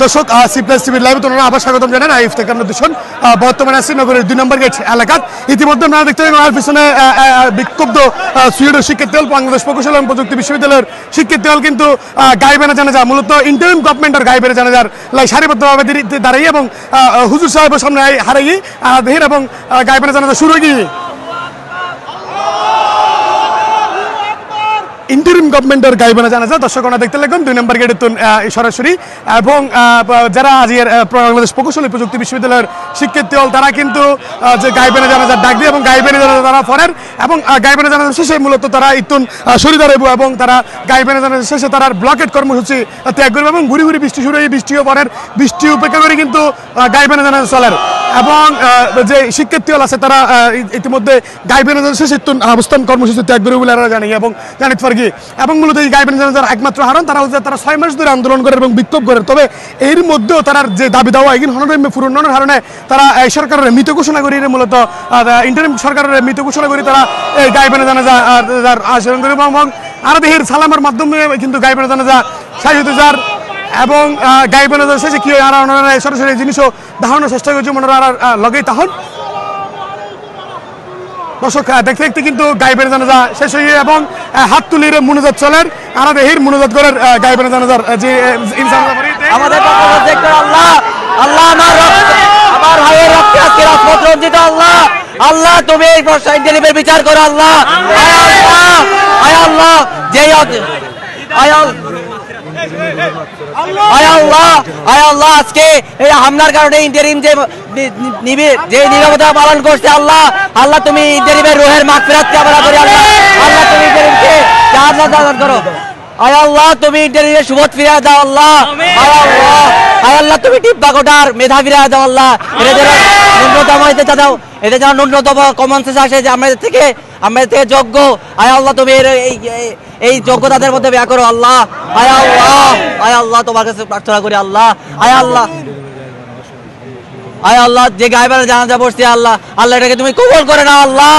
দর্শক সিপ্লাস টিভির লাইভে তোমরা আবার স্বাগতম জানান। ইফতেখার দূষণ বর্তমানে আছি নগরের 2 নম্বর গেট এলাকাত। ইতিমধ্যে আপনারা দেখতে পাবেন আমার পিছনে বিক্ষুব্ধ সুইডেন শিক্ষার্থী দল বাংলাদেশ প্রকৌশল এবং প্রযুক্তি বিশ্ববিদ্যালয়ের শিক্ষার্থী দল কিন্তু গাইবানা জানাজা মূলত ইন্টারিম গভর্নমেন্টের গাইবানা জানাজার সারিবদ্ধভাবে দাঁড়িয়ে এবং হুজুর সাহেবের সামনে হারাই দেহের এবং গাইবানা জানাজা শুরু হয়ে গিয়ে ইন্টারিম গভর্নমেন্টের গাইবানা জানাজা দর্শকরা দেখতে লাগবেন 2 নম্বর গেটের সরাসরি। এবং যারা আজকের বাংলাদেশ প্রকৌশল প্রযুক্তি বিশ্ববিদ্যালয়ের শিক্ষার্থী দল তারা কিন্তু যে গাইবানা জানাজার ডাক দিয়ে এবং গাইবানা জানাজা তারা পড়েন এবং গাইবানা জানাজা শেষে মূলত তারা ইতুন শরীদার এবং তারা গাইবানা জানাজা শেষে তারা ব্লকেট কর্মসূচি ত্যাগ করবে এবং ঘুরি ঘুরি বৃষ্টি শুরু হয়ে বৃষ্টিও পড়েন, বৃষ্টি উপেক্ষা করে কিন্তু গাইবানা জানাজা চলেন এবং যে শিক্ষার্থী দল আছে তারা ইতিমধ্যে গাইবানা জানাজা শেষে ইতুন অবস্থান কর্মসূচি ত্যাগ করবে বলে আমরা জানি এবং জানিত পারি এবং মূলত এই গাইবানা জানাজার একমাত্র হারণ তারা হচ্ছে তারা 6 মাস ধরে আন্দোলন করে এবং বিক্ষোভ করে। তবে এর মধ্যেও তারা যে দাবি দেওয়া এগিন হনরম্য পূরণের কারণে তারা এই সরকারের মৃত ঘোষণা করি মূলত ইন্টারিম সরকারের মৃত ঘোষণা করি তারা এই গাইবানা জানাজা আচরণ করে এবং আরো দেহের সালামের মাধ্যমে কিন্তু গাইবানা জানাজা সাহিত্য যার এবং গাইবানা জানাজা শেষে কি আর সরাসরি জিনিসও ধারণার চেষ্টা করছে মনে লগেই তখন দর্শক দেখতে দেখতে কিন্তু গাইবানা জানাজা শেষ হয়ে এবং হাত তুলির মুনাজাত চলেন আর দেহের মুনাজাত করার গাইবানা জানাজার যে আমাদের আল্লাহ আল্লাহ আমার ভাইয়ের রক্তে আজকে রাজপথ রঞ্জিত আল্লাহ আল্লাহ তুমি এই ইন্টারিমের বিচার করো আল্লাহ আয় আল্লাহ যে আল্লাহ আজকে এই হামলার কারণে ইন্টারিম যে নীরবতা পালন করছে আল্লাহ আল্লাহ তুমি ইন্টারিমের রুহের মাগফিরাত কামনা করি আল্লাহ আল্লাহ তুমি ইন্টারিমকে জান্নাত দান করো আয় আল্লাহ তুমি ইন্টারিমের শুভত ফিরিয়ে দাও আল্লাহ আয় আল্লাহ তুমি টিপ্পা কোটার মেধা ফিরিয়ে দাও আল্লাহ এদের যেন ন্যূনতম দাও এদের যেন ন্যূনতম কমন সেন্স আসে যে আমাদের থেকে যোগ্য আয় আল্লাহ তুমি এই যোগ্যতাদের মধ্যে ব্যয় করো আল্লাহ আয় আল্লাহ তোমার কাছে প্রার্থনা করি আল্লাহ আয় আল্লাহ যে গাইবানা জানাজা পড়ছে আল্লাহ আল্লাহ এটাকে তুমি কবুল করে নাও আল্লাহ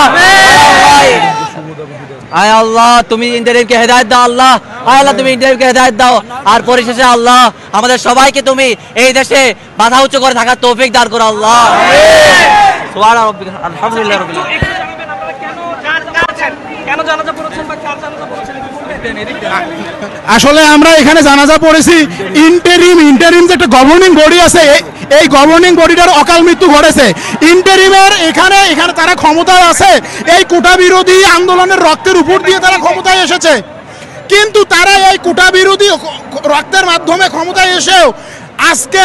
আয় আল্লাহ তুমি ইন্টারিমকে হেদায়েত দাও আল্লাহ আয় আল্লাহ তুমি ইন্টারিমকে হেদায়েত দাও আর পরিশেষে আল্লাহ আমাদের সবাইকে তুমি এই দেশে মাথা উঁচু করে থাকার তৌফিক দান করো আল্লাহ সুবহান রাব্বিকা আলহামদুলিল্লাহ রাব্বিল আলামিন। আসলে আমরা এখানে জানাজা পড়েছি ইন্টারিম যে একটা গভর্নিং বডি আছে এই গভর্নিং বডিটার অকাল মৃত্যু ঘটেছে। ইন্টারিমের এখানে তারা ক্ষমতায় আছে, এই কোটা বিরোধী আন্দোলনের রক্তের উপর দিয়ে তারা ক্ষমতায় এসেছে, কিন্তু তারা এই কোটা বিরোধী রক্তের মাধ্যমে ক্ষমতায় এসেও আজকে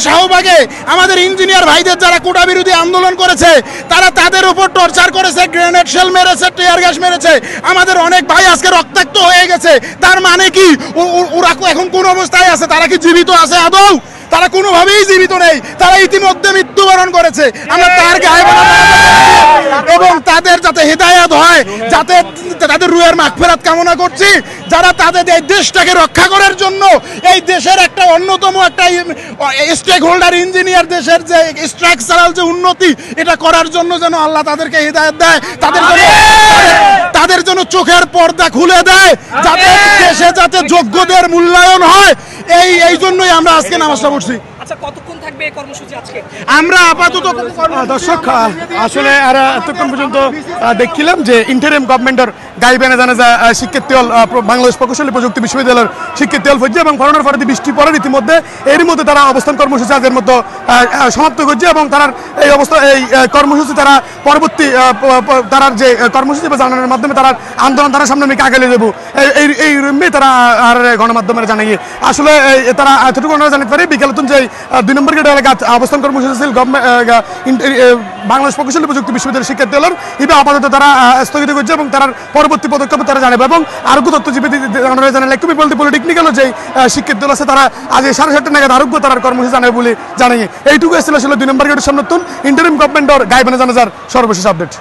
শাহবাগে আমাদের ইঞ্জিনিয়ার ভাইদের যারা কোটা বিরোধী আন্দোলন করেছে তারা তাদের উপর টর্চার করেছে, গ্রেনেড শেল মেরেছে, টিয়ার গ্যাস মেরেছে, আমাদের অনেক ভাই আজকে রক্তাক্ত হয়ে গেছে। তার মানে কি ওরা এখন কোন অবস্থায় আছে? তারা কি জীবিত আছে আদৌ? তারা কোনোভাবেই জীবিত নেই, তারা ইতিমধ্যে মৃত্যুবরণ করেছে। আমরা তার গাইবানা এবং তাদের যাতে হেদায়েত হয়, যাতে তাদের রুহের মাগফিরাত কামনা করছি, যারা তাদের এই দেশটাকে রক্ষা করার জন্য এই দেশের একটা অন্যতম একটা স্টেক হোল্ডার ইঞ্জিনিয়ার, দেশের যে স্ট্রাকচারাল যে উন্নতি এটা করার জন্য যেন আল্লাহ তাদেরকে হেদায়েত দেয়, তাদের জন্য চোখের পর্দা খুলে দেয়, যাতে দেশে যাতে যোগ্যদের মূল্যায়ন হয়। এই জন্যই আমরা আজকে নামাজটা পড়ছি। আচ্ছা, কতক্ষণ থাকবে এই কর্মসূচি আজকে? আমরা আপাতত দর্শক আসলে আর এতক্ষণ পর্যন্ত দেখছিলাম যে ইন্টারিম গভর্নমেন্টের গাইবানা জানাজা শিক্ষার্থী দল বাংলাদেশ প্রকৌশল প্রযুক্তি বিশ্ববিদ্যালয়ের শিক্ষার্থী দল ফজছে এবং করোনার পরে বৃষ্টি পড়ে ইতিমধ্যে এর মধ্যে তারা অবস্থান কর্মসূচি আজকের মতো সমাপ্ত করছে এবং তার এই কর্মসূচি তারা পরবর্তী তার যে কর্মসূচি বা জানানোর মাধ্যমে তারা আন্দোলন তারা সামনে মেয়েকে আগে যাবো এই রুমে তারা আর গণমাধ্যমের জানিয়ে আসলে তারা এতটুকু জানাতে পারে বিকেলে যে 2 নম্বর গেট এলাকাত অবস্থান কর্মসূচি ছিল বাংলাদেশ প্রকৌশল প্রযুক্তি বিশ্ববিদ্যালয়ের শিক্ষার্থী দলের এবার আপাতত তারা স্থগিত করছে এবং তার পরবর্তী পদক্ষেপ তারা জানাবে এবং আরোগ্য তথ্যজীবী জানালে একটু পলিটেকনিক্যাল যে শিক্ষার্থী দল আছে তারা আজ 7:30 নাগাদ আরোগ্য তার কর্মসূচি জানাবে বলে জানিয়ে এইটুকু এসেছিল 2 নম্বর গেটের সামনে ইন্টারিম গভর্নমেন্টের গাইবানা জানাজার সর্বশেষ আপডেট।